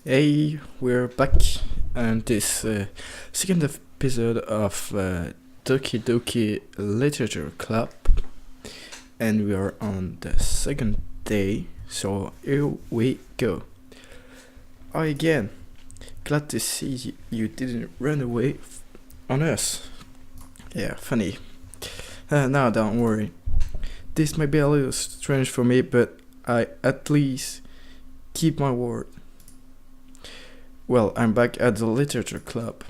Hey, we're back on this second episode of Doki Doki Literature Club, and we are on the second day, so here we go. Hi again, glad to see you didn't run away on us. Yeah, funny. Now don't worry, this might be a little strange for me, but I at least keep my word. Well, I'm back at the literature club.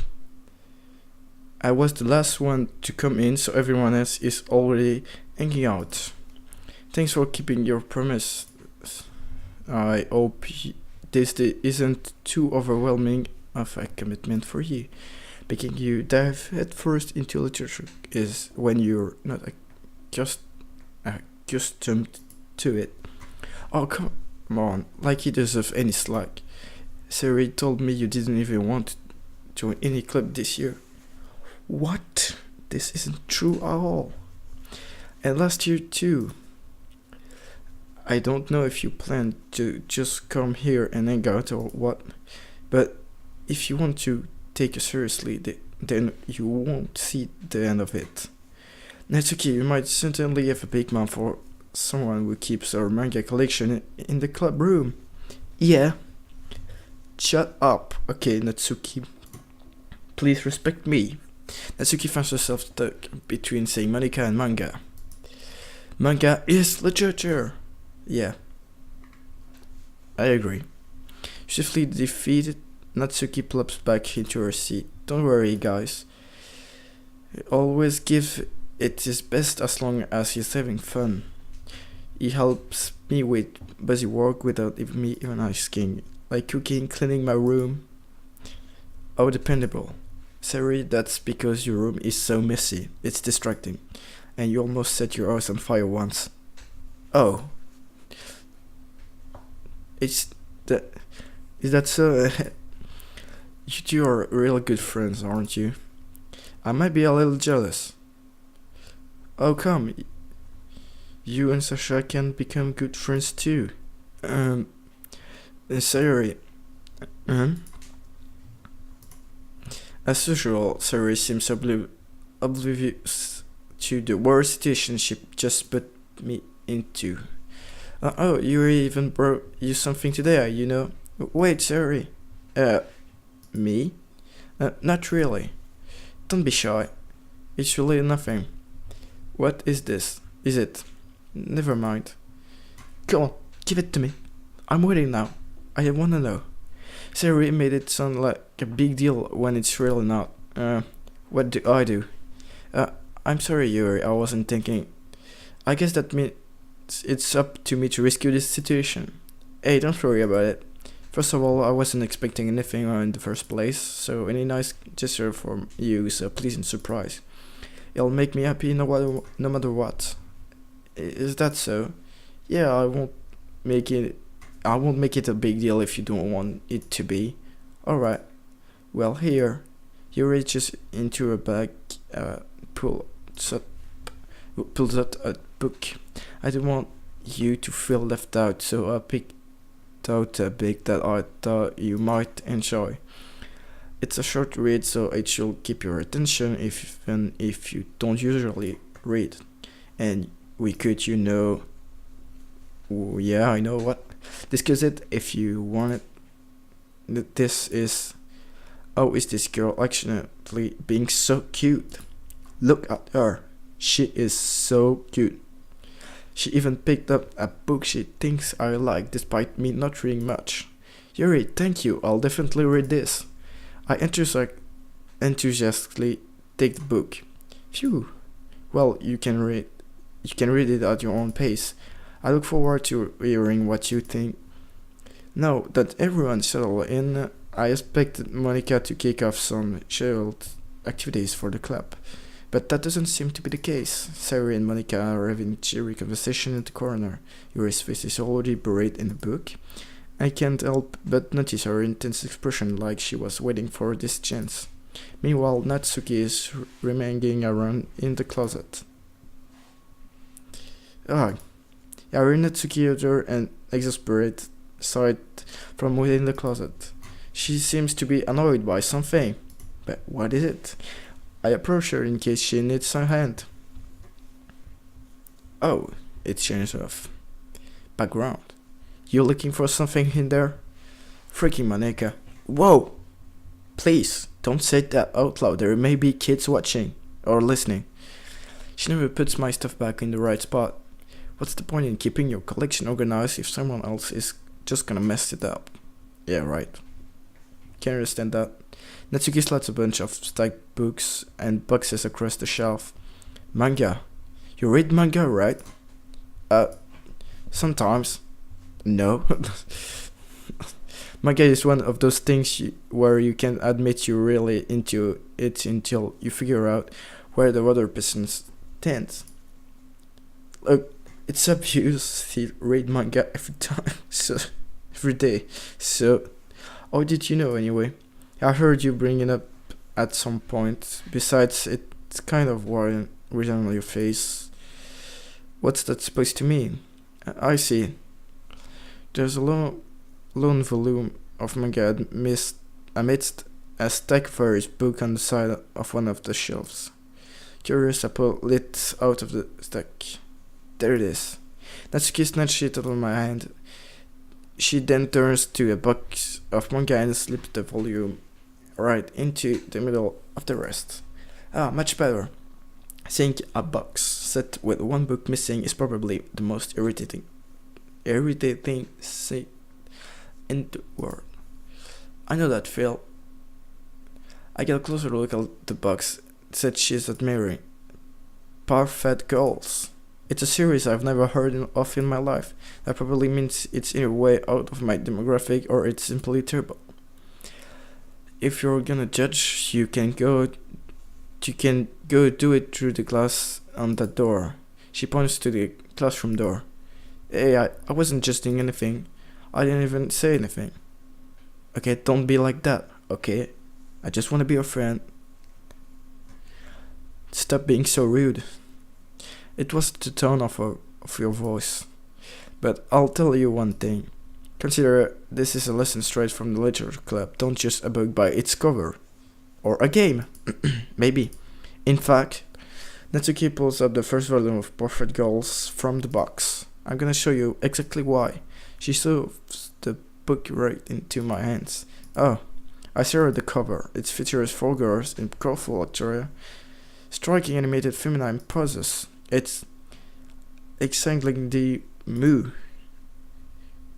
I was the last one to come in, so everyone else is already hanging out. Thanks for keeping your promise. I hope this isn't too overwhelming of a commitment for you. Making you dive headfirst into literature is when you're not just accustomed to it. Oh, come on, like he deserves any slack. Sari told me you didn't even want to join any club this year. What? This isn't true at all. And last year too. I don't know if you plan to just come here and hang out or what, but if you want to take it seriously, then you won't see the end of it. Natsuki, you might certainly have a big mouth for someone who keeps our manga collection in the club room. Yeah. Shut up, okay, Natsuki. Please respect me. Natsuki finds herself stuck between saying Monica and manga. Manga is literature. Yeah, I agree. Swiftly defeated, Natsuki plops back into her seat. Don't worry, guys. He always gives it his best as long as he's having fun. He helps me with busy work without me even asking. Like cooking, cleaning my room. Oh, dependable. Sorry, that's because your room is so messy. It's distracting. And you almost set your house on fire once. Oh. Is that so? You two are real good friends, aren't you? I might be a little jealous. Oh, come. You and Sasha can become good friends too. Sayuri. As usual, Sayuri seems oblivious to the worst situation she just put me into. Oh, you even brought you something today, you know? Wait, Sayuri. Me? Not really. Don't be shy. It's really nothing. What is this? Is it? Never mind. Come on, give it to me. I'm waiting now. I wanna know. Sayuri made it sound like a big deal when it's really not. What do I do? I'm sorry, Yuri, I wasn't thinking. I guess that means it's up to me to rescue this situation. Hey, don't worry about it. First of all, I wasn't expecting anything in the first place, so any nice gesture from you is a pleasant surprise. It'll make me happy no matter what. Is that so? Yeah, I won't make it a big deal if you don't want it to be. Alright. Well, here. He reaches into her bag, pulls out a book. I don't want you to feel left out, so I picked out a book that I thought you might enjoy. It's a short read, so it should keep your attention even if you don't usually read. And we could, yeah, I know what. Discuss it if you want it. This is... Oh, is this girl actually being so cute? Look at her. She is so cute. She even picked up a book she thinks I like despite me not reading much. Yuri, thank you. I'll definitely read this. I enthusiastically take the book. Phew. Well, you can read it at your own pace. I look forward to hearing what you think. Now that everyone settled in, I expected Monica to kick off some scheduled activities for the club. But that doesn't seem to be the case. Sayuri and Monica are having cheery conversation in the corner. Yuri's face is already buried in the book. I can't help but notice her intense expression, like she was waiting for this chance. Meanwhile, Natsuki is remaining around in the closet. Natsuki uttered an exasperated sigh from within the closet. She seems to be annoyed by something. But what is it? I approach her in case she needs a hand. Oh, it changed of background. You looking for something in there? Freaking Maneka. Whoa! Please, don't say that out loud. There may be kids watching or listening. She never puts my stuff back in the right spot. What's the point in keeping your collection organized if someone else is just gonna mess it up? Yeah, right. Can you understand that? Natsuki slides a bunch of stacked books and boxes across the shelf. Manga. You read manga, right? Sometimes. No. Manga is one of those things where you can admit you're really into it until you figure out where the other person stands. Look, it's obvious you read manga every time, so every day. So, how did you know anyway? I heard you bring it up at some point. Besides, it's kind of worrying written on your face. What's that supposed to mean? I see. There's a lone volume of manga amidst a stack of various books on the side of one of the shelves. Curious, I pull it out of the stack. There it is. Natsuki snatched it out of my hand. She then turns to a box of manga and slips the volume right into the middle of the rest. Ah, much better. I think a box set with one book missing is probably the most irritating thing in the world. I know that, Phil. I get a closer look at the box that she's admiring. Parfait Girls. It's a series I've never heard of in my life. That probably means it's either way out of my demographic or it's simply terrible. If you're gonna judge, you can go do it through the glass on that door. She points to the classroom door. Hey, I wasn't just doing anything. I didn't even say anything. Okay, don't be like that, okay? I just want to be your friend. Stop being so rude. It was the tone of your voice. But I'll tell you one thing. Consider this is a lesson straight from the literature club. Don't just a book by its cover. Or a game. Maybe. In fact, Natsuki pulls up the first volume of Portrait Girls from the box. I'm gonna show you exactly why. She shoves the book right into my hands. Oh, I stare at the cover. It features 4 girls in colorful attire, striking animated feminine poses. It's exciting the moo.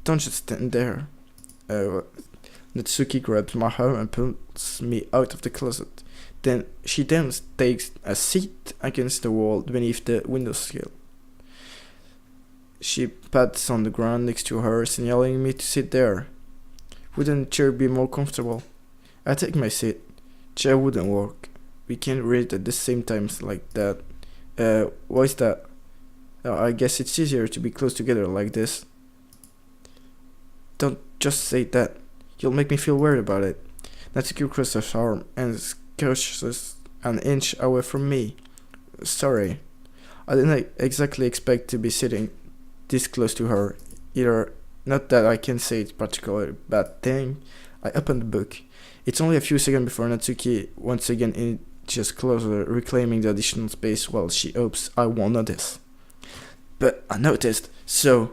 Don't just stand there. Natsuki grabs my arm and pulls me out of the closet. Then she takes a seat against the wall beneath the windowsill. She pats on the ground next to her, signaling me to sit there. Wouldn't a chair be more comfortable? I take my seat. Chair wouldn't work. We can't read at the same time like that. Why is that? I guess it's easier to be close together like this. Don't just say that. You'll make me feel weird about it. Natsuki crosses her arm and scooches an inch away from me. Sorry. I didn't exactly expect to be sitting this close to her. Either, not that I can say it's particularly bad thing. I open the book. It's only a few seconds before Natsuki once again inches closer, reclaiming the additional space while she hopes I won't notice. But I noticed, so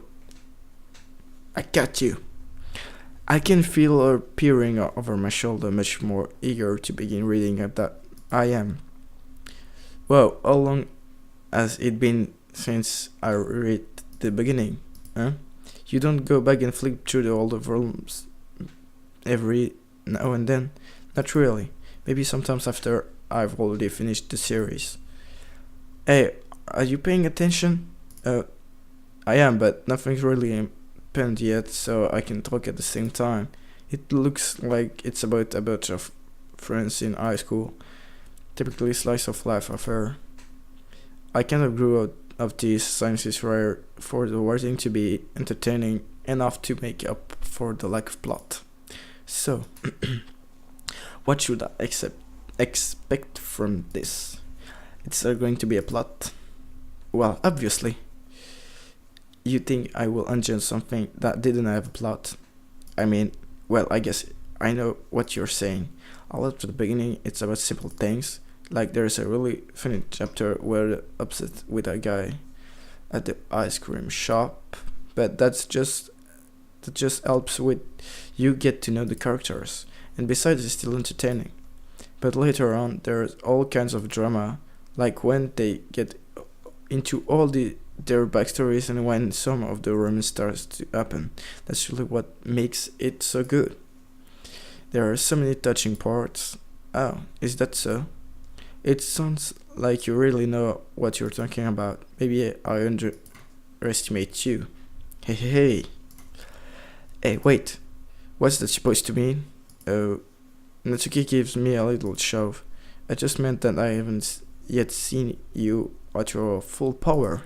I got you. I can feel her peering over my shoulder, much more eager to begin reading at that I am. Well, how long has it been since I read the beginning, huh? You don't go back and flip through all the volumes every now and then? Not really. Maybe sometimes after I've already finished the series. Hey, are you paying attention? I am, but nothing's really happened yet, so I can talk at the same time. It looks like it's about a bunch of friends in high school. Typically slice of life affair. I kind of grew out of these sciences rare for the writing to be entertaining enough to make up for the lack of plot. So, what should I expect from this? It's going to be a plot? Well, obviously. You think I will enjoy something that didn't have a plot? I mean, well, I guess I know what you're saying. I love the beginning, it's about simple things. Like there's a really funny chapter where they're upset with a guy at the ice cream shop, but that just helps with you get to know the characters. And besides it's still entertaining. But later on there's all kinds of drama, like when they get into all their backstories and when some of the romance starts to happen. That's really what makes it so good. There are so many touching parts. Oh, is that so? It sounds like you really know what you're talking about. Maybe I underestimate you. Hey, hey, hey. Hey, wait. What's that supposed to mean? Oh, Natsuki gives me a little shove. I just meant that I haven't yet seen you at your full power.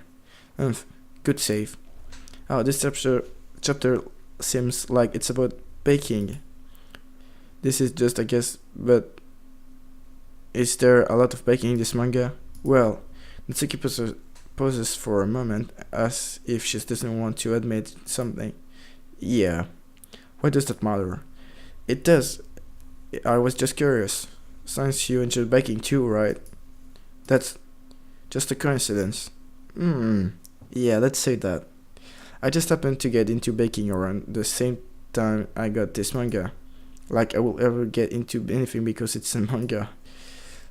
Good save. Oh, this chapter seems like it's about baking. This is just a guess, but is there a lot of baking in this manga? Well, Natsuki pauses for a moment as if she doesn't want to admit something. Yeah. Why does that matter? It does. I was just curious. Since you enjoy baking too, right? That's just a coincidence. Yeah, let's say that. I just happened to get into baking around the same time I got this manga. Like I will ever get into anything because it's a manga.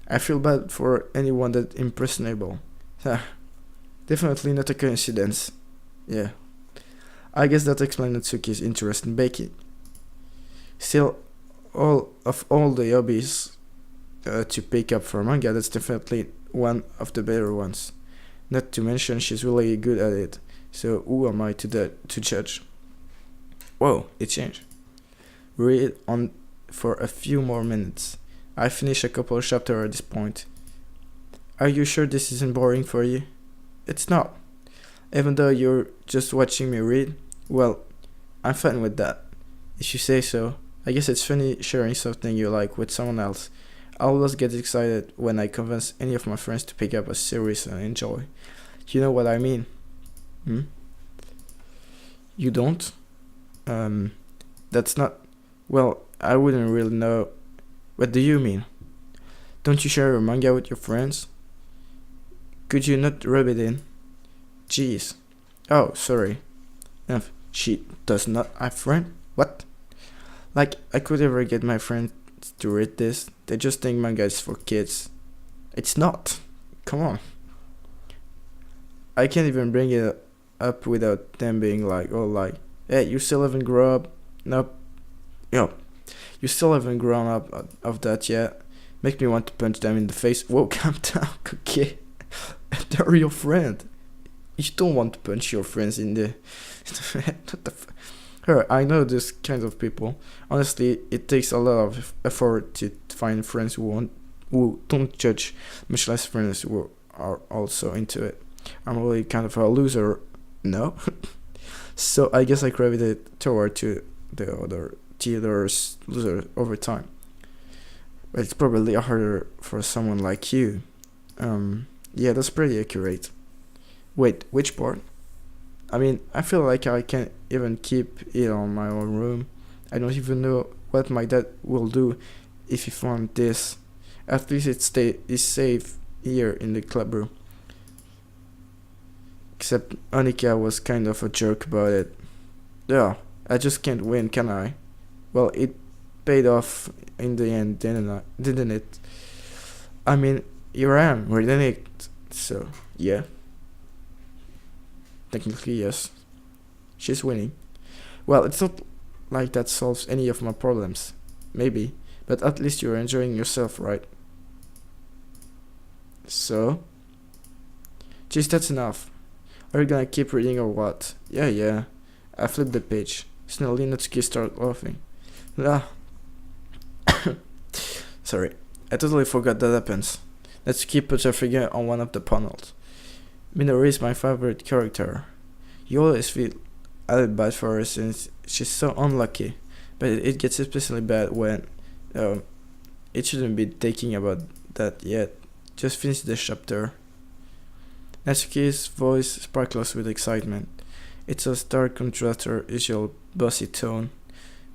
I feel bad for anyone that impressionable. Definitely not a coincidence. Yeah. I guess that explains Natsuki's interest in baking. Still, all the hobbies to pick up for manga, that's definitely one of the better ones. Not to mention she's really good at it. So who am I to judge? Whoa, it changed. Read on for a few more minutes. I finished a couple of chapters at this point. Are you sure this isn't boring for you? It's not. Even though you're just watching me read, well, I'm fine with that. If you say so. I guess it's funny sharing something you like with someone else. I always get excited when I convince any of my friends to pick up a series and enjoy. You know what I mean? You don't? That's not... Well, I wouldn't really know. What do you mean? Don't you share your manga with your friends? Could you not rub it in? Jeez. Oh, sorry. She does not have friend? What? Like, I could ever get my friends to read this. They just think manga is for kids. It's not. Come on. I can't even bring it up without them being like, oh, like, hey, you still haven't grown up? Nope. You still haven't grown up of that yet. Make me want to punch them in the face. Whoa, calm down, okay? They're your friend. You don't want to punch your friends in the what the I know this kind of people. Honestly, it takes a lot of effort to find friends who don't judge, much less friends who are also into it. I'm really kind of a loser, no? So I guess I gravitate toward to the other loser over time. But it's probably harder for someone like you. Yeah, that's pretty accurate. Wait, which part? I mean, I feel like I can't even keep it on my own room. I don't even know what my dad will do if he found this. At least it's safe here in the club room. Except Anika was kind of a jerk about it. Yeah, I just can't win, can I? Well, it paid off in the end, didn't it? I mean, here I am, reading it. So, yeah. Technically, yes. She's winning. Well, it's not like that solves any of my problems. Maybe. But at least you're enjoying yourself, right? So? Jeez, that's enough. Are you gonna keep reading or what? Yeah. I flipped the page. Suddenly Natsuki started laughing. Ah. Sorry. I totally forgot that happens. Natsuki puts her finger on one of the panels. Minori is my favorite character. You always feel a little bad for her since she's so unlucky. But it gets especially bad when it shouldn't be thinking about that yet. Just finish the chapter. Natsuki's voice sparkles with excitement. It's a stark contrast to her usual bossy tone,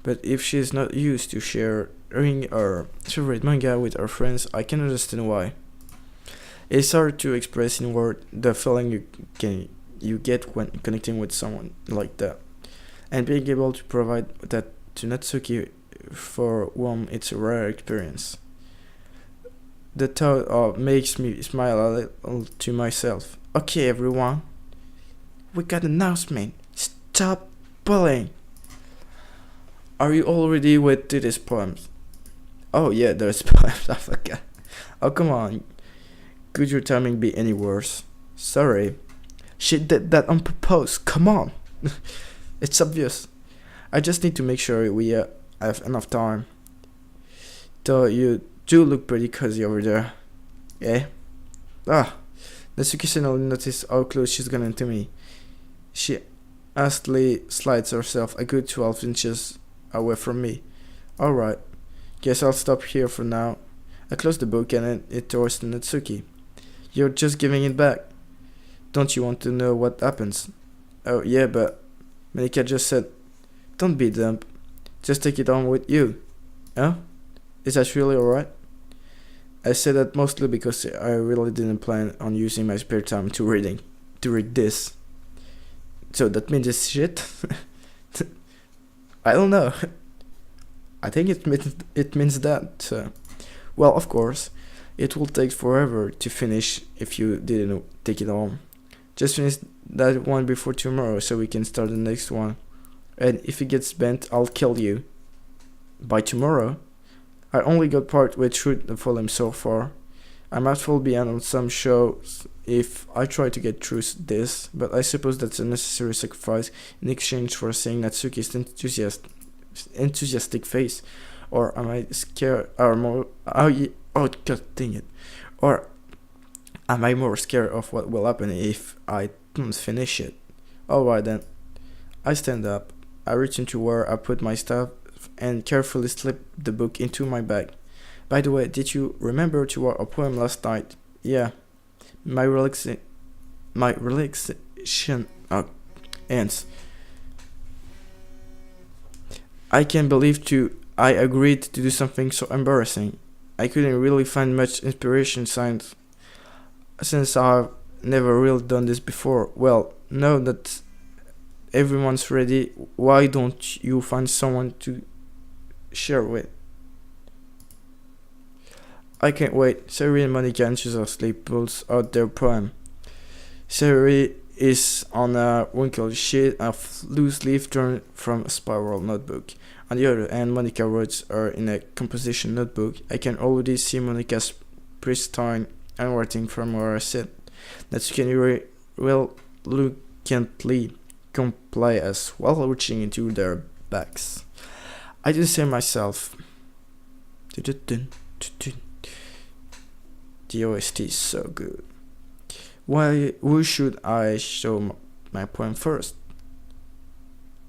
But if she's not used to sharing her favorite manga with her friends, I can understand why. It's hard to express in words the feeling you get when connecting with someone like that, and being able to provide that to Natsuki, for whom it's a rare experience. The thought makes me smile a little to myself. Okay, everyone, we got an announcement. Stop bullying. Are you all ready with today's poems? Oh yeah, there's poems. I forgot. Oh come on. Could your timing be any worse? Sorry. She did that on purpose. Come on. It's obvious. I just need to make sure we have enough time. Though you do look pretty cozy over there. Eh? Ah. Natsuki suddenly noticed how close she's gotten to me. She hastily slides herself a good 12 inches away from me. Alright. Guess I'll stop here for now. I close the book and hand it towards Natsuki. You're just giving it back. Don't you want to know what happens? Oh yeah, but Monica just said, don't be dumb. Just take it on with you. Huh? Is that really alright? I said that mostly because I really didn't plan on using my spare time to read this. So that means it's shit? I don't know. I think it means that. Well, of course, it will take forever to finish if you didn't take it home. Just finish that one before tomorrow so we can start the next one. And if it gets bent, I'll kill you. By tomorrow? I only got part way through the volume so far. I might fall behind on some shows if I try to get through this, but I suppose that's a necessary sacrifice in exchange for seeing Natsuki's enthusiastic face. Or am I scared? Or more? Oh god dang it! Or am I more scared of what will happen if I don't finish it? Alright then. I stand up. I return to where I put my stuff and carefully slip the book into my bag. By the way, did you remember to write a poem last night? Yeah. My relaxation ends. I can't believe I agreed to do something so embarrassing. I couldn't really find much inspiration since I've never really done this before. Well, now that everyone's ready, why don't you find someone to share with? I can't wait. Sari and Monica enthusiastically pulls out their poem. Sari is on a wrinkled sheet of loose leaf torn from a spiral notebook. On the other hand, Monica writes are in a composition notebook. I can already see Monica's pristine handwriting from where I sit. Natsuki reluctantly comply as well, reaching into their bags. I do the same myself. The OST is so good. Who should I show my poem first?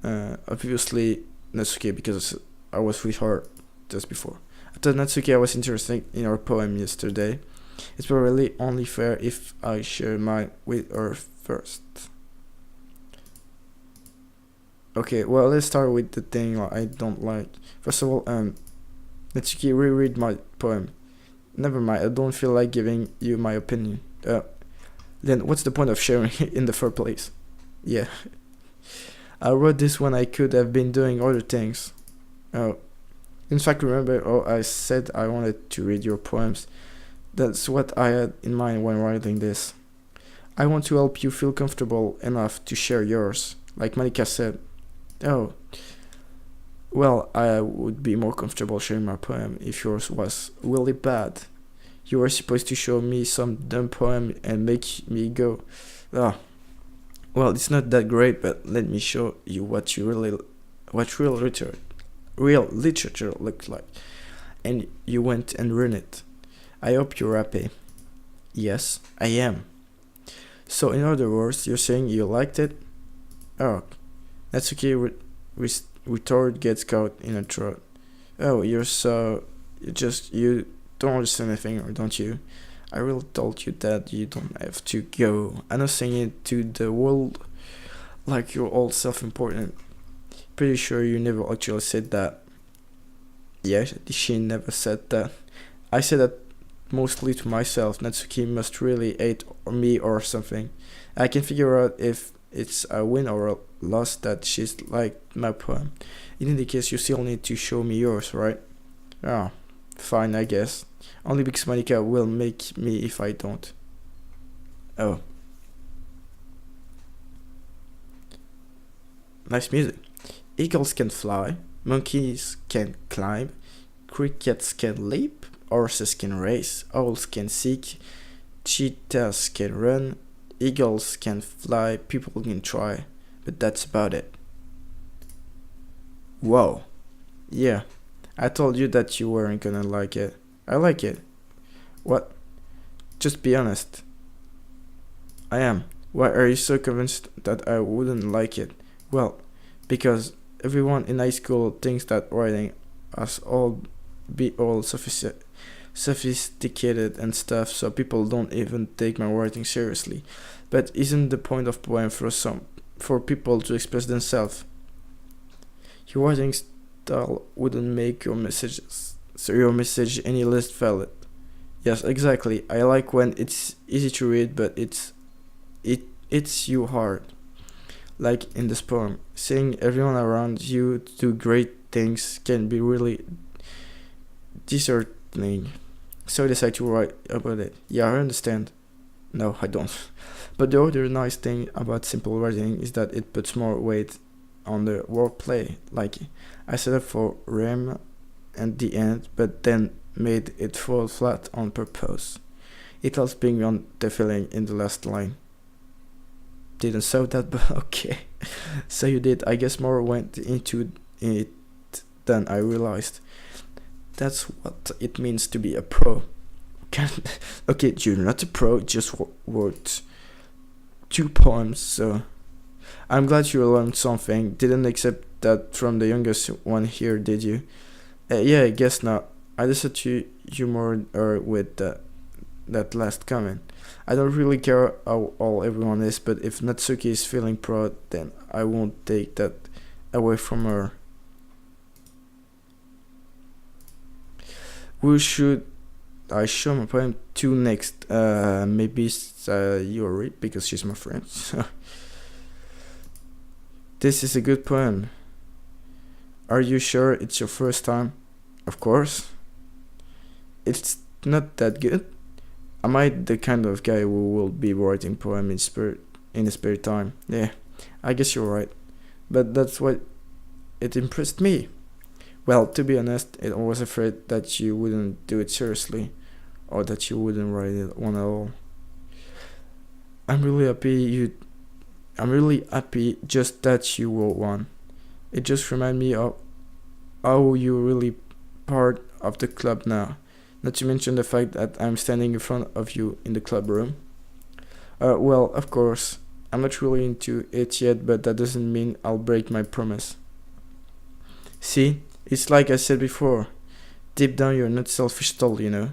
Obviously Natsuki, because I was with her just before. I told Natsuki I was interested in her poem yesterday. It's probably only fair if I share mine with her first. Okay, well, let's start with the thing I don't like. First of all, Natsuki, reread my poem. Never mind, I don't feel like giving you my opinion. Then what's the point of sharing it in the first place? Yeah. I wrote this when I could have been doing other things. In fact, remember I said I wanted to read your poems. That's what I had in mind when writing this. I want to help you feel comfortable enough to share yours, like Monica said. Oh. Well, I would be more comfortable sharing my poem if yours was really bad. You were supposed to show me some dumb poem and make me go, oh, well, it's not that great, but let me show you what real literature looks like. And you went and ruined it. I hope you're happy. Yes, I am. So in other words, you're saying you liked it? Oh, that's okay. Retort gets caught in a throat. Oh, you don't understand anything, or don't you? I really told you that you don't have to go. I'm not saying it to the world like you're all self-important. pretty sure you never actually said that. Yeah, she never said that. I said that mostly to myself. Natsuki must really hate me or something. I can figure out if it's a win or a loss that she's liked my poem. In any case, you still need to show me yours, right? Ah, fine, I guess. Only because Monica will make me if I don't. Oh. Nice music. Eagles can fly, monkeys can climb, crickets can leap, horses can race, owls can seek, cheetahs can run, eagles can fly, people can try, but that's about it. Whoa. Yeah, I told you that you weren't gonna like it. I like it. What? Just be honest. I am. Why are you so convinced that I wouldn't like it? Well, because everyone in high school thinks that writing has all be all sophisticated and stuff, so people don't even take my writing seriously. But isn't the point of poem for people to express themselves? Your writing style wouldn't make your message any less valid. Yes, exactly. I like when it's easy to read, but it's you hard. Like in this poem, seeing everyone around you do great things can be really disheartening. So I decided to write about it. Yeah, I understand. No, I don't. But the other nice thing about simple writing is that it puts more weight on the wordplay. Like, I set up for rhyme at the end, but then made it fall flat on purpose. It helps bring on the feeling in the last line. Didn't saw that, but okay. So you did. I guess more went into it than I realized. That's what it means to be a pro. Okay, you're not a pro, just wrote 2 poems, so I'm glad you learned something. Didn't accept that from the youngest one here, did you? Yeah, I guess not. I decided to humor her with that last comment. I don't really care how all everyone is, but if Natsuki is feeling proud, then I won't take that away from her. Who should I show my poem to next? Maybe Yuri, because she's my friend. This is a good poem. Are you sure it's your first time? Of course. It's not that good. Am I the kind of guy who will be writing poem in his spare time? Yeah, I guess you're right. But that's what it impressed me. Well, to be honest, I was afraid that you wouldn't do it seriously, or that you wouldn't write one at all. I'm really happy just that you wrote one. It just reminded me of how you're really part of the club now. Not to mention the fact that I'm standing in front of you in the club room. Well, of course, I'm not really into it yet, but that doesn't mean I'll break my promise. See, it's like I said before. Deep down, you're not selfish at all, you know.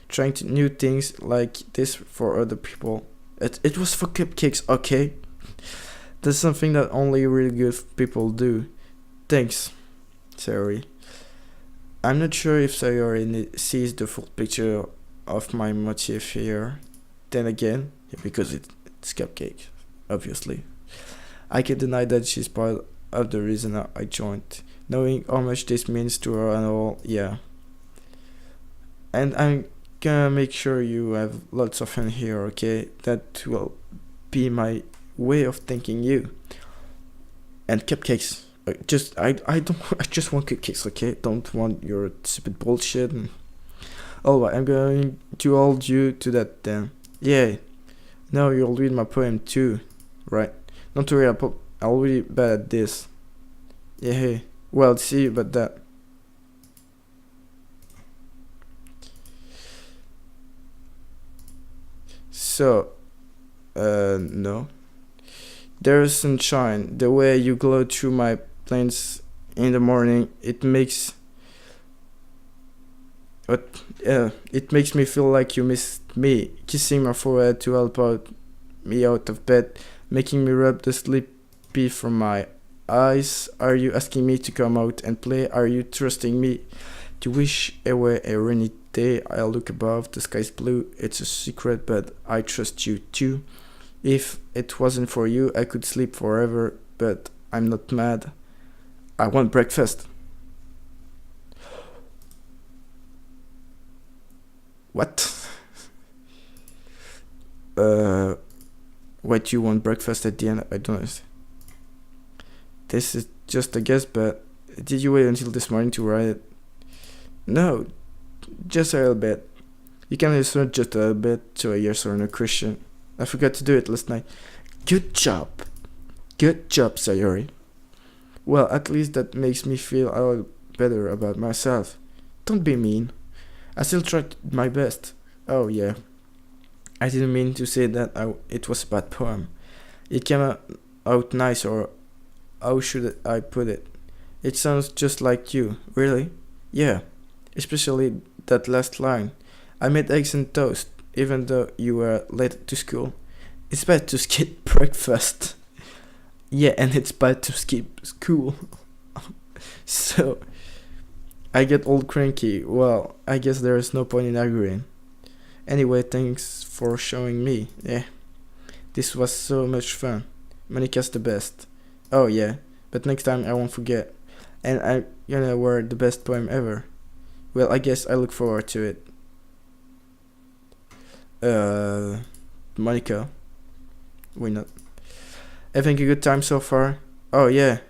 Trying to new things like this for other people. It was for cupcakes, okay? That's something that only really good people do. Thanks, Sayori. I'm not sure if Sayori sees the full picture of my motif here. Then again, yeah, because it's cupcake, obviously. I can't deny that she's part of the reason I joined. Knowing how much this means to her and all, yeah. And I'm gonna make sure you have lots of fun here, okay? That will be my way of thanking you. And cupcakes. I just want cupcakes, okay? Don't want your stupid bullshit. Alright, I'm going to hold you to that then. Yeah. Now you'll read my poem too, right? Don't worry, I'll be bad at this. Yeah, hey. Well, see you about that. So, no. There's sunshine. The way you glow through my planes in the morning, it makes me feel like you missed me. Kissing my forehead to help me out of bed, making me rub the sleepy from my eyes. Are you asking me to come out and play? Are you trusting me to wish away a rainy day? I look above, the sky's blue. It's a secret, but I trust you too. If it wasn't for you, I could sleep forever, but I'm not mad. I want breakfast. What? What, you want breakfast at the end? I don't know. This is just a guess, but did you wait until this morning to write it? No, just a little bit. You can answer just a little bit to a yes or no question. I forgot to do it last night. Good job. Good job, Sayori. Well, at least that makes me feel a little better about myself. Don't be mean. I still tried my best. Oh yeah. I didn't mean to say that it was a bad poem. It came out nice, or how should I put it? It sounds just like you. Really? Yeah. Especially that last line. I made eggs and toast, even though you were late to school. It's bad to skip breakfast. Yeah, and it's bad to skip school. So, I get all cranky. Well, I guess there is no point in arguing. Anyway, thanks for showing me. Yeah, this was so much fun. Monica's the best. Oh yeah, but next time I won't forget. And I'm gonna write the best poem ever. Well, I guess I look forward to it. Monica. Why not? Having a good time so far? Oh yeah.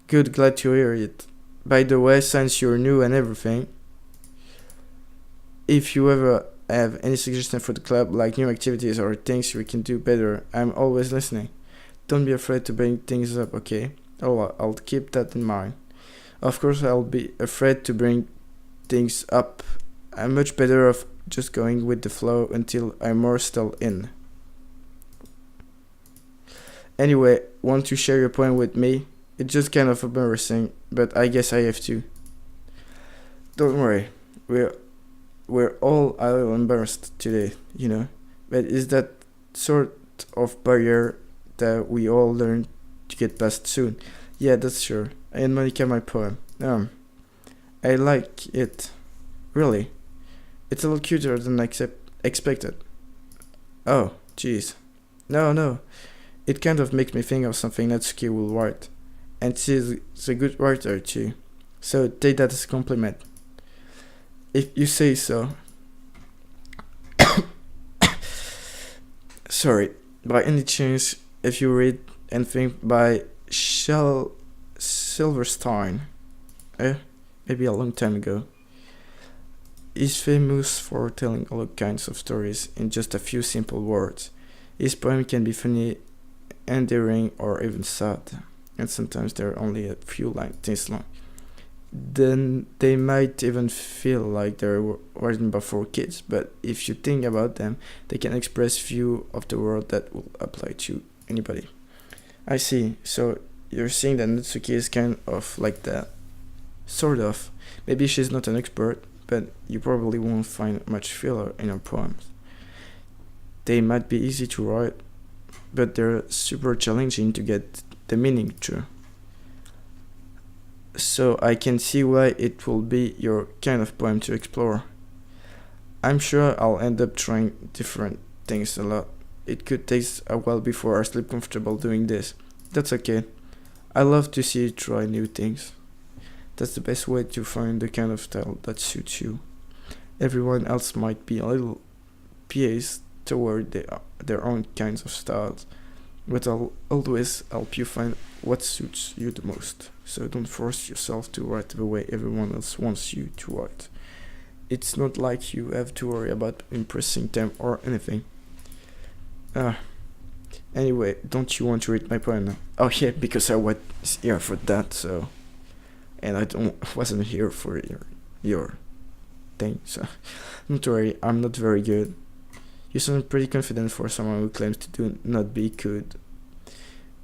Good, glad to hear it. By the way, since you're new and everything, if you ever have any suggestions for the club, like new activities or things we can do better, I'm always listening. Don't be afraid to bring things up, okay? Oh, I'll keep that in mind. Of course, I'll be afraid to bring things up. I'm much better off just going with the flow until I'm more still in. Anyway, want to share your poem with me? It's just kind of embarrassing, but I guess I have to. Don't worry, we're all a little embarrassed today, you know. But it's that sort of barrier that we all learn to get past soon. Yeah, that's sure. And Monica, my poem. I like it. Really. It's a little cuter than expected. Oh, jeez. No. It kind of makes me think of something Natsuki will write. And she's a good writer too. So take that as a compliment. If you say so. Sorry. By any chance, if you read anything by Silverstein, maybe a long time ago, he's famous for telling all kinds of stories in just a few simple words. His poem can be funny, endearing, or even sad, and sometimes they're only a few lines long. Then they might even feel like they're written before kids, but if you think about them, they can express view of the world that will apply to anybody. I see. So you're saying that Natsuki is kind of like that? Sort of. Maybe she's not an expert, but you probably won't find much filler in her poems. They might be easy to write, but they're super challenging to get the meaning through. So I can see why it will be your kind of poem to explore. I'm sure I'll end up trying different things a lot. It could take a while before I sleep comfortable doing this. That's okay. I love to see you try new things. That's the best way to find the kind of style that suits you. Everyone else might be a little biased toward their own kinds of styles, but I'll always help you find what suits you the most. So don't force yourself to write the way everyone else wants you to write. It's not like you have to worry about impressing them or anything. Anyway, don't you want to read my poem now? Oh yeah, because I was here for that, so... And wasn't here for your thing, so... Don't worry, I'm not very good. You sound pretty confident for someone who claims to do not be good.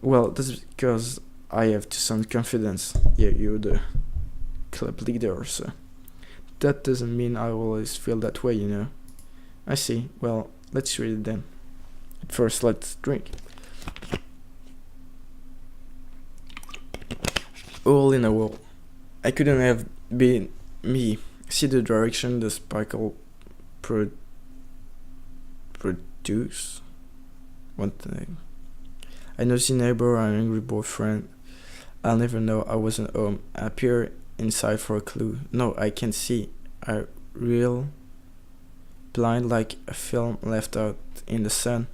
Well, that's because I have to sound confident. Yeah, you're the club leader, so... That doesn't mean I always feel that way, you know. I see. Well, let's read it then. First, let's drink. All in a wall. I couldn't have been me. See the direction the sparkle pro- produce? One thing. I nosy neighbor and angry boyfriend. I'll never know I wasn't home. I peer inside for a clue. No, I can't see. I real blind like a film left out in the sun.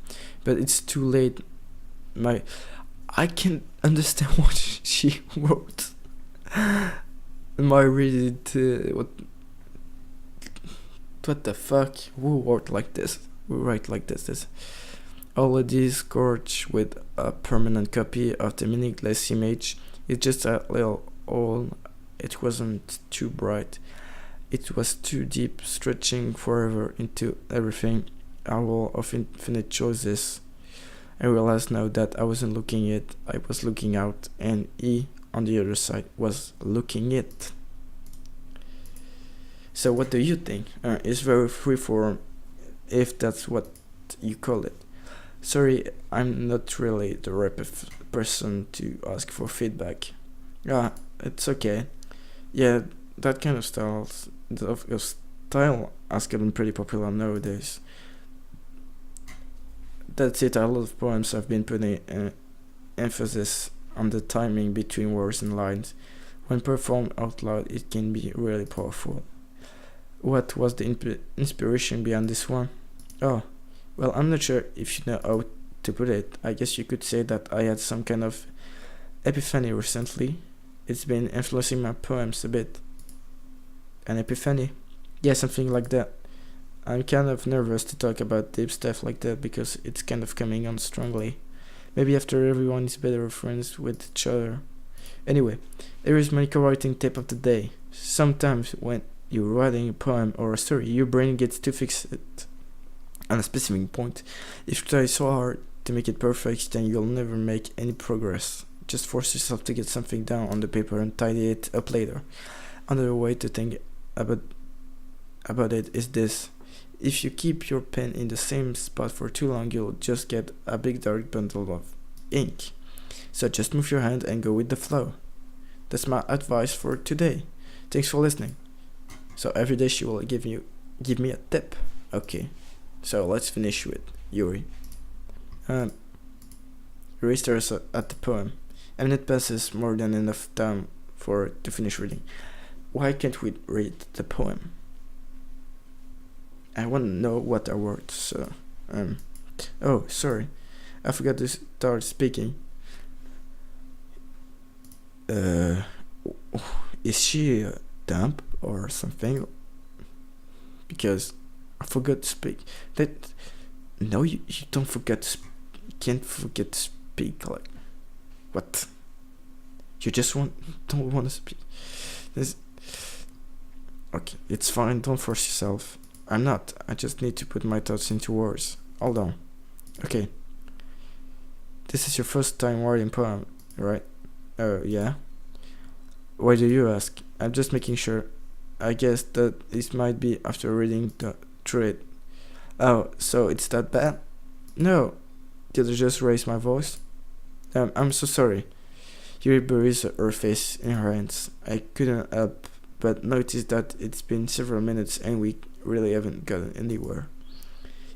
But it's too late. I can't understand what she wrote. Am I ready to what the fuck? Who wrote like this? Who write like this? All of these scorched with a permanent copy of the meaningless image. It's just a little old. It wasn't too bright. It was too deep, stretching forever into everything. A wall of infinite choices. I realized now that I wasn't looking it, I was looking out, and he on the other side was looking it. So what do you think? It's very freeform, if that's what you call it. Sorry, I'm not really the right person to ask for feedback. It's okay. Yeah, that kind of style has gotten pretty popular nowadays. That's it. A lot of poems have been putting emphasis on the timing between words and lines. When performed out loud, it can be really powerful. What was the inspiration behind this one? Oh, well, I'm not sure if you know how to put it. I guess you could say that I had some kind of epiphany recently. It's been influencing my poems a bit. An epiphany? Yeah, something like that. I'm kind of nervous to talk about deep stuff like that because it's kind of coming on strongly. Maybe after everyone is better friends with each other. Anyway, here is my co-writing tip of the day. Sometimes when you're writing a poem or a story, your brain gets too fixed on a specific point. If you try so hard to make it perfect, then you'll never make any progress. Just force yourself to get something down on the paper and tidy it up later. Another way to think about it is this. If you keep your pen in the same spot for too long, you'll just get a big dark bundle of ink. So just move your hand and go with the flow. That's my advice for today. Thanks for listening. So every day she will give me a tip. Okay. So let's finish with Yuri. Yuri stares at the poem. A minute passes, more than enough time to finish reading. Why can't we read the poem? I want to know what are words, so, oh, sorry, I forgot to start speaking. Is she dumb or something? Because I forgot to speak. No, you don't forget to you can't forget to speak, like, what? You just don't want to speak. Okay, it's fine, don't force yourself. I'm not. I just need to put my thoughts into words. Hold on. Okay. This is your first time writing poem, right? Oh, yeah. Why do you ask? I'm just making sure. I guess that this might be after reading through it. Oh, so it's that bad? No. Did I just raise my voice? I'm so sorry. Yuri buries her face in her hands. I couldn't help but notice that it's been several minutes and we really haven't gotten anywhere.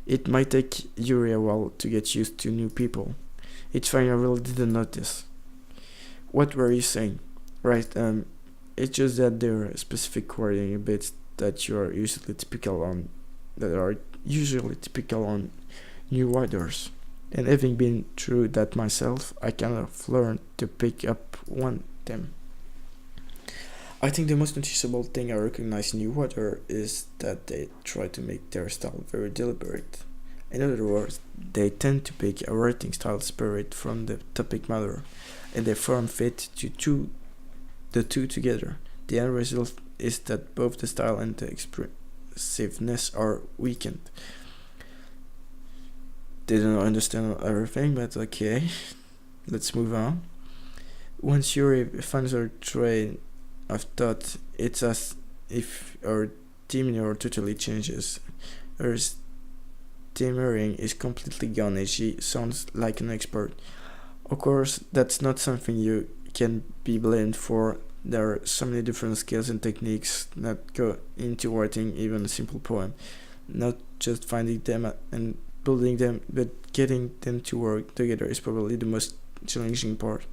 It might take Yuri a while to get used to new people. It's fine, I really didn't notice. What were you saying? Right, it's just that there are specific wording bits that are usually typical on new writers. And having been through that myself, I kind of learned to pick up on them. I think the most noticeable thing I recognize in new writer is that they try to make their style very deliberate. In other words, they tend to pick a writing style spirit from the topic matter, and they form fit to the two together. The end result is that both the style and the expressiveness are weakened. They don't understand everything, but okay, let's move on. Once Yuri finds her train of thought, it's as if her demeanor totally changes. Her stammering is completely gone and she sounds like an expert. Of course, that's not something you can be blamed for. There are so many different skills and techniques that go into writing even a simple poem. Not just finding them and building them, but getting them to work together is probably the most challenging part.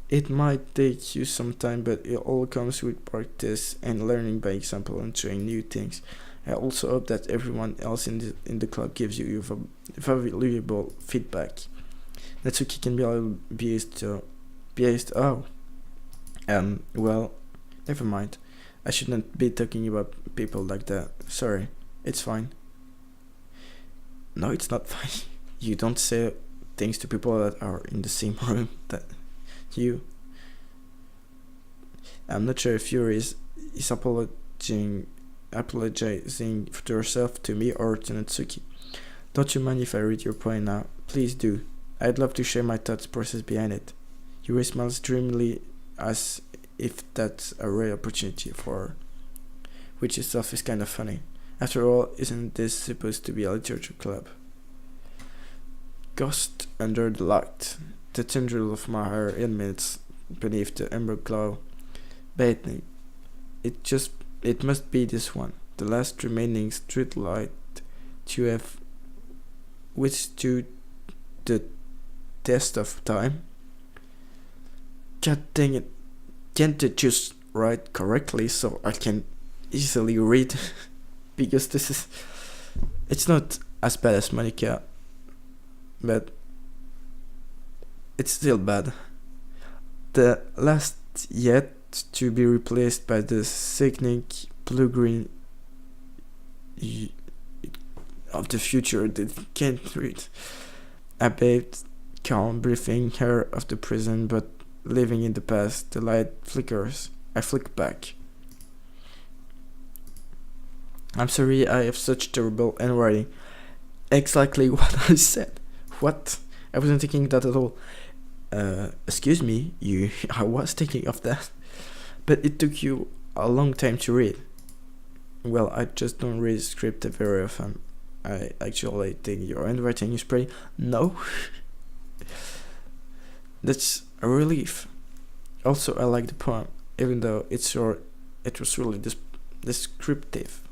It might take you some time, but it all comes with practice and learning by example and trying new things. I also hope that everyone else in the club gives you valuable feedback. Natsuki can be a little biased. Oh, well, never mind. I shouldn't be talking about people like that. Sorry, it's fine. No, it's not fine. You don't say things to people that are in the same room that you. I'm not sure if Yuri is apologizing to herself, to me, or to Natsuki. Don't you mind if I read your poem now? Please do. I'd love to share my thoughts process behind it. Yuri smiles dreamily as if that's a rare opportunity for her, which itself is kind of funny. After all, isn't this supposed to be a literature club? Ghost under the light. The tendril of my hair emits beneath the amber glow. Bathing. It must be this one, the last remaining street light to have withstood the test of time. God dang it, can't it just write correctly so I can easily read? Because it's not as bad as Monica, but it's still bad. The last yet to be replaced by the sickening blue-green of the future that can't read. I bathed, calm, breathing air of the prison, but living in the past. The light flickers. I flick back. I'm sorry I have such terrible handwriting. Exactly what I said. What? I wasn't thinking that at all. Excuse me, I was thinking of that. But it took you a long time to read. Well, I just don't read script very often. I actually think your handwriting is pretty. No. That's a relief. Also, I like the poem, even though it's short. It was really descriptive.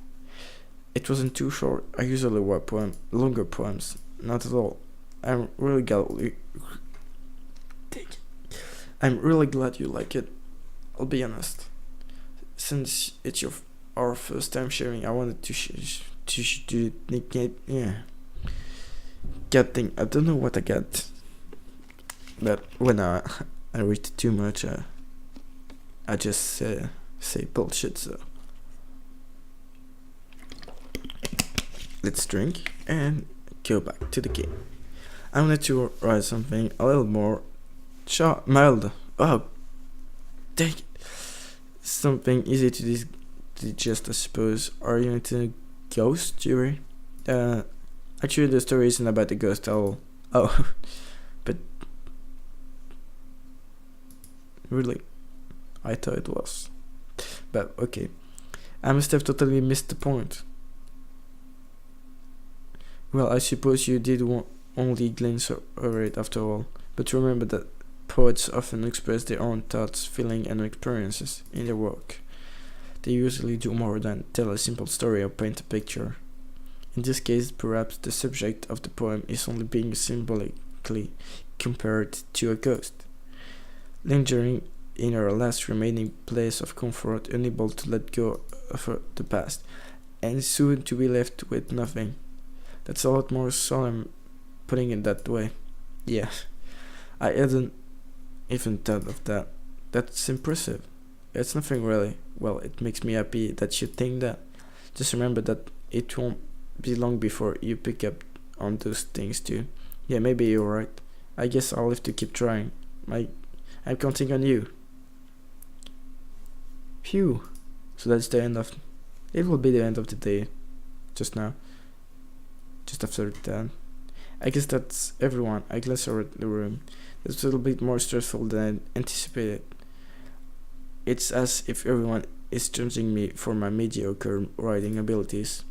It wasn't too short. I usually write longer poems. Not at all. I'm really glad you like it. I'll be honest. Since it's our first time sharing, I wanted to nickname. Yeah. God thing. I don't know what I got. But when I read too much, I just say bullshit. So let's drink and go back to the game. I wanted to write something a little more mild. Oh, dang it. Something easy to digest, I suppose. Are you into ghost, Yuri? Actually, the story isn't about the ghost at all. Oh, but really, I thought it was. But okay, I must have totally missed the point. Well, I suppose you did only glance over it after all. But remember that poets often express their own thoughts, feelings, and experiences in their work. They usually do more than tell a simple story or paint a picture. In this case, perhaps the subject of the poem is only being symbolically compared to a ghost, lingering in her last remaining place of comfort, unable to let go of the past, and soon to be left with nothing. That's a lot more solemn putting it that way. Yeah, I hadn't even thought of that. That's impressive. It's nothing really. Well, it makes me happy that you think that. Just remember that it won't be long before you pick up on those things too. Yeah, maybe you're right. I guess I'll have to keep trying. I'm counting on you. Phew. So that's the end of... It will be the end of the day. Just now. Just after that. I guess that's everyone. I glance over the room. It's a little bit more stressful than I anticipated. It's as if everyone is judging me for my mediocre writing abilities.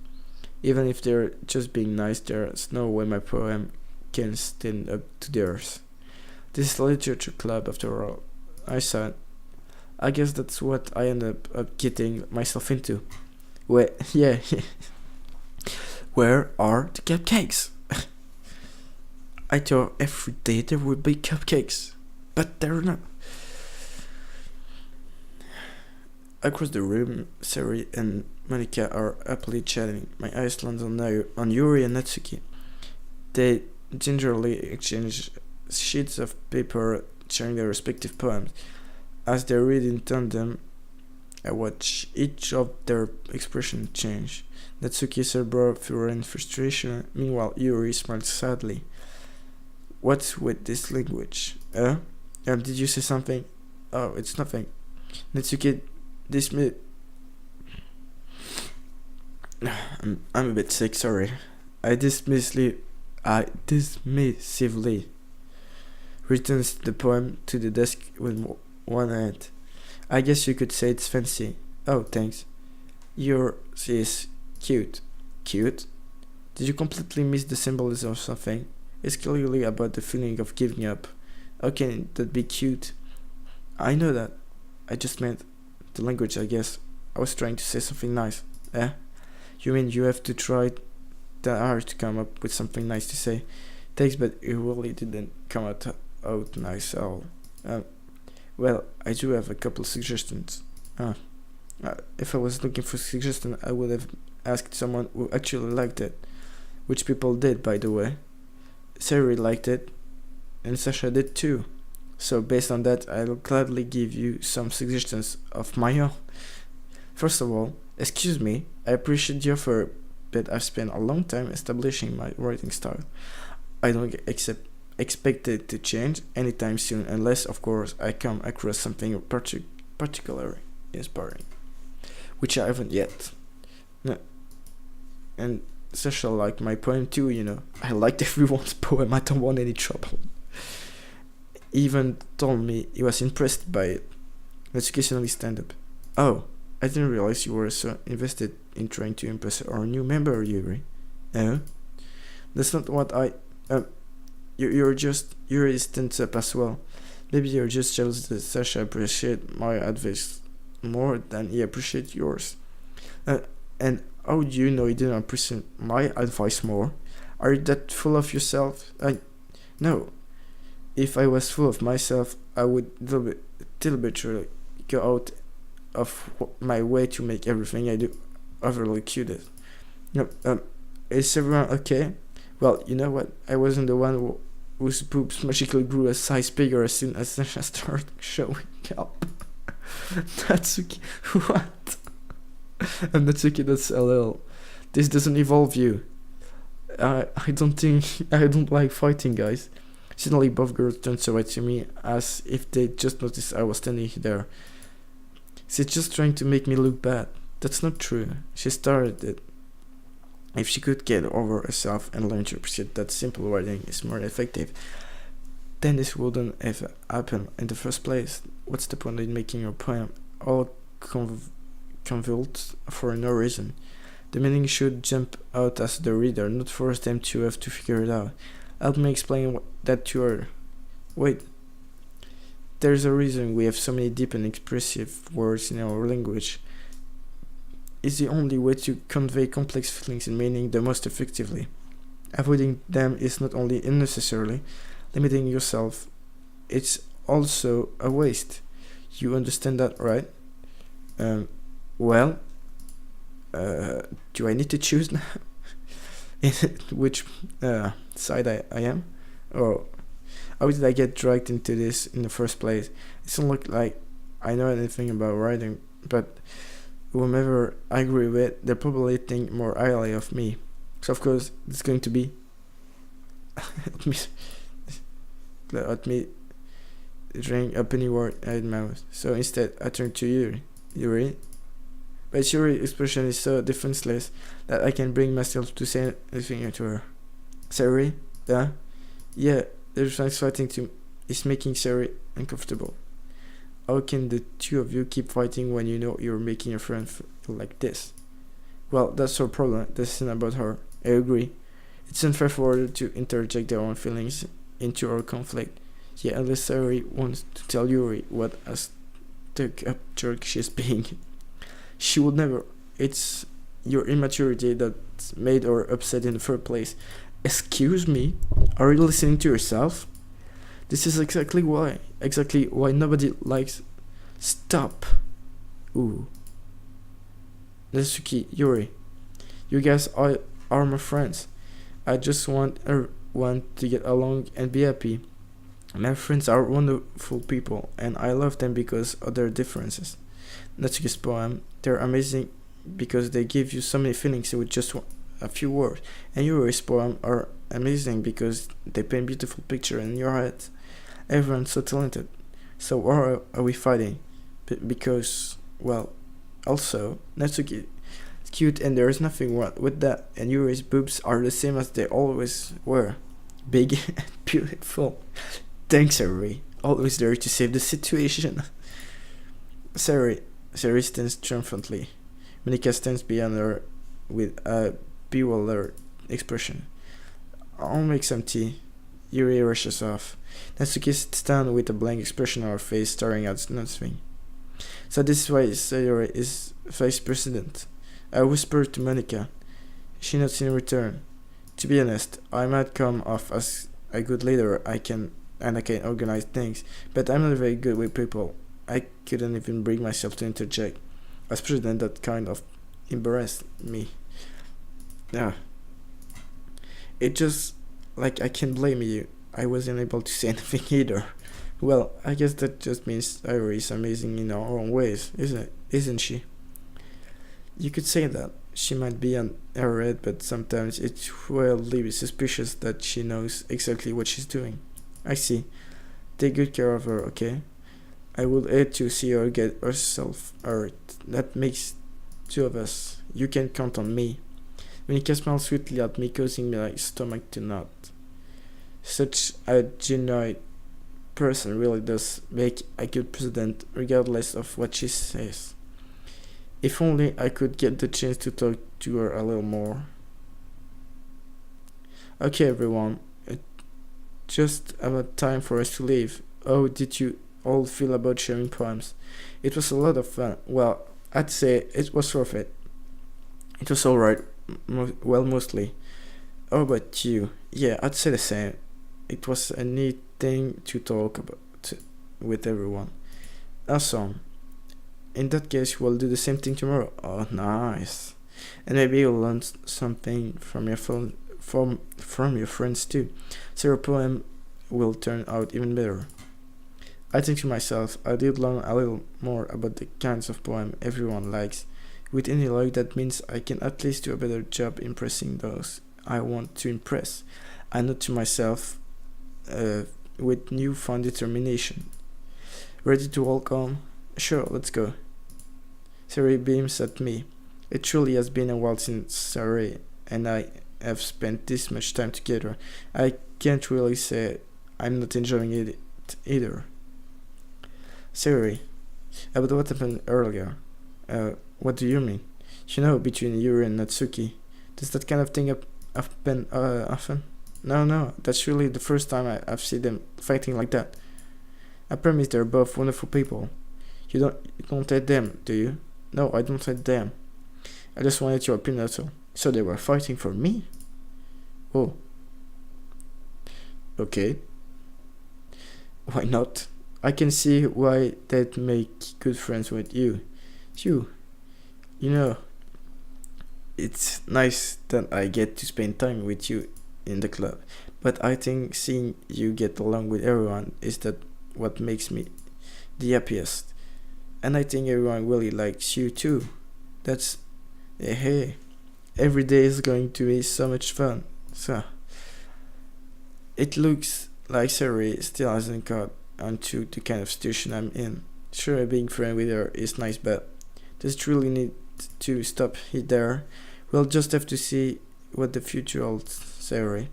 Even if they're just being nice, there's no way my poem can stand up to theirs. This is a literature club after all. I said. I guess that's what I end up getting myself into. Where, yeah, where are the cupcakes? I thought every day there would be cupcakes, but they're not. Across the room, Sari and Monica are happily chatting. My eyes land on Yuri and Natsuki. They gingerly exchange sheets of paper sharing their respective poems. As they read in tandem, I watch each of their expressions change. Natsuki said brought fear and frustration, meanwhile Yuri smiled sadly. What's with this language? Did you say something? Oh, it's nothing. Natsuki I'm a bit sick, sorry. I dismissively returns the poem to the desk with one hand. I guess you could say it's fancy. Oh, thanks. Yours is cute. Cute? Did you completely miss the symbolism of something? It's clearly about the feeling of giving up. How can that be cute? I know that. I just meant the language, I guess. I was trying to say something nice. You mean you have to try that hard to come up with something nice to say? Thanks, but it really didn't come out nice at all. Well, I do have a couple suggestions. If I was looking for suggestions, I would have asked someone who actually liked it. Which people did, by the way. Sari liked it, and Sasha did too. So based on that, I'll gladly give you some suggestions of my own. First of all, excuse me, I appreciate the offer, but I've spent a long time establishing my writing style. I don't expect it to change anytime soon, unless, of course, I come across something particularly inspiring, which I haven't yet. No. And Sasha liked my poem too, you know. I liked everyone's poem, I don't want any trouble. He even told me he was impressed by it. Let's occasionally stand up. Oh, I didn't realize you were so invested in trying to impress our new member, Yuri. That's not what You're stands up as well. Maybe you're just jealous that Sasha appreciates my advice more than he appreciates yours. And how do you know he didn't appreciate my advice more? Are you that full of yourself? No. If I was full of myself, I would deliberately go out of my way to make everything I do overly cute. No, is everyone okay? Well, you know what? I wasn't the one whose boobs magically grew a size bigger as soon as Sasha started showing up. Natsuki, what? And Natsuki, that's a little. This doesn't involve you. I don't like fighting, guys. Suddenly, both girls turned away to me as if they just noticed I was standing there. She's just trying to make me look bad. That's not true. She started it. If she could get over herself and learn to appreciate that simple writing is more effective, then this wouldn't have happened in the first place. What's the point in making your poem all convoluted for no reason? The meaning should jump out as the reader, not force them to have to figure it out. Help me explain that to her. Wait. There's a reason we have so many deep and expressive words in our language. It's the only way to convey complex feelings and meaning the most effectively. Avoiding them is not only unnecessarily limiting yourself, it's also a waste. You understand that, right? Well, do I need to choose now? Which side I am? Or how did I get dragged into this in the first place? It doesn't look like I know anything about writing, but whomever I agree with, they probably think more highly of me. So of course, it's going to be let me drink up any word I had mouth. So instead, I turn to Yuri. But Yuri's expression is so defenseless that I can bring myself to say anything to her. Sari? Yeah, the reflex fighting is making Sari uncomfortable. How can the two of you keep fighting when you know you're making your friend feel like this? Well, that's her problem. This isn't about her. I agree. It's unfair for her to interject their own feelings into our conflict. Yeah, unless Sari wants to tell Yuri what a stuck-up jerk she's being. She would never. It's your immaturity that made her upset in the first place. Excuse me? Are you listening to yourself? This is exactly why nobody likes. Stop. Ooh. Natsuki, Yuri, you guys are my friends. I just want everyone to get along and be happy. My friends are wonderful people, and I love them because of their differences. Natsuki's poem, they're amazing because they give you so many feelings with just a few words. And Yuri's poem are amazing because they paint beautiful picture in your head. Everyone's so talented. So why are we fighting? Because, well, also, Natsuki is cute and there is nothing wrong with that. And Yuri's boobs are the same as they always were. Big and beautiful. Thanks, Sari. Always there to save the situation. Sari stands triumphantly. Monika stands behind her with a bewildered expression. I'll make some tea. Yuri rushes off. Natsuki sits down with a blank expression on her face, staring at nothing. So this is why Sayori is vice president. I whispered to Monika. She nods in return. To be honest, I might come off as a good leader. I can organize things, but I'm not very good with people. I couldn't even bring myself to interject. As president, that kind of embarrassed me. Yeah. It just like I can't blame you. I wasn't able to say anything either. Well, I guess that just means Sayori is amazing in her own ways, isn't she? You could say that. She might be on her head, but sometimes it's wildly suspicious that she knows exactly what she's doing. I see. Take good care of her, okay? I would hate to see her get herself hurt. That makes two of us. You can count on me. Monika smiled sweetly at me, causing my stomach to knot. Such a genuine person really does make a good president, regardless of what she says. If only I could get the chance to talk to her a little more. Okay, everyone. It's just about time for us to leave. How did you all feel about sharing poems? It was a lot of fun. Well, I'd say it was worth it. It was alright. Well, mostly. How about you? Yeah, I'd say the same. It was a neat thing to talk about with everyone. Awesome. In that case, we'll do the same thing tomorrow. Oh, nice. And maybe you'll learn something from your from your friends too. So your poem will turn out even better. I think to myself, I did learn a little more about the kinds of poem everyone likes. With any luck, that means I can at least do a better job impressing those I want to impress. I note to myself, with newfound determination. Ready to walk on? Sure, let's go. Sari beams at me. It truly has been a while since Sari and I have spent this much time together. I can't really say I'm not enjoying it either. Sari, about what happened earlier. What do you mean? You know, between Yuri and Natsuki. Does that kind of thing happen often? No, that's really the first time I've seen them fighting like that. I promise they're both wonderful people. You don't hate them, do you? No, I don't hate them. I just wanted your opinion, that's all. So they were fighting for me? Oh. Okay. Why not? I can see why they'd make good friends with you. You know, it's nice that I get to spend time with you in the club, but I think seeing you get along with everyone is that what makes me the happiest. And I think everyone really likes you too. That's hey, every day is going to be so much fun. So it looks like Sari still hasn't caught onto the kind of situation I'm in. Sure, being friends with her is nice, but does it really need to stop there? We'll just have to see what the future holds. Sari.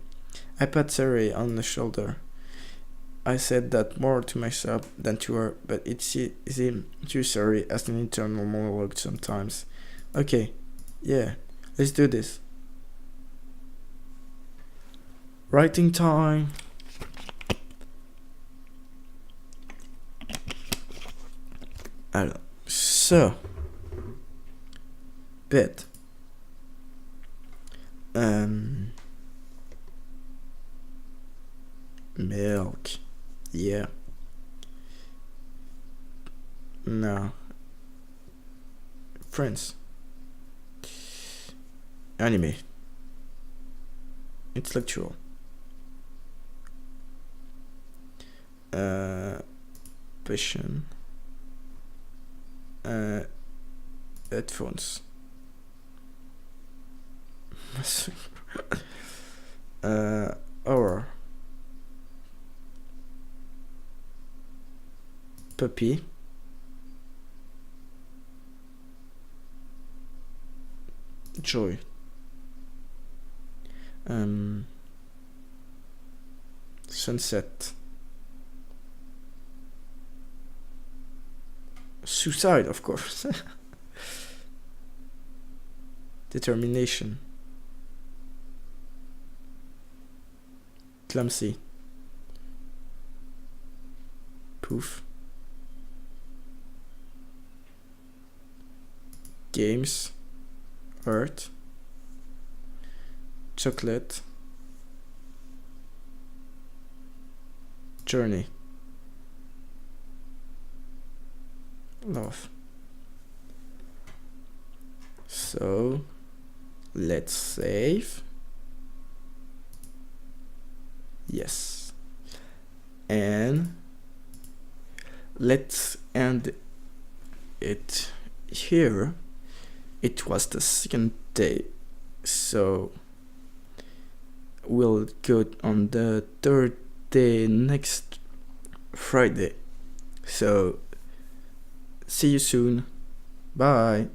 I pat Sari on the shoulder. I said that more to myself than to her, but it seemed to Sari as an internal monologue sometimes. Okay, yeah, let's do this. Writing time. Alors, so, bed. Milk. Yeah. No. Friends. Anime. Intellectual. Passion. Headphones. Horror. Puppy. Joy. Sunset. Suicide, of course. Determination. Clumsy. Poof. Games. Earth. Chocolate. Journey. Love. So let's save. Yes. And let's end it here. It was the second day, so we'll go on the third day next Friday. So see you soon. Bye.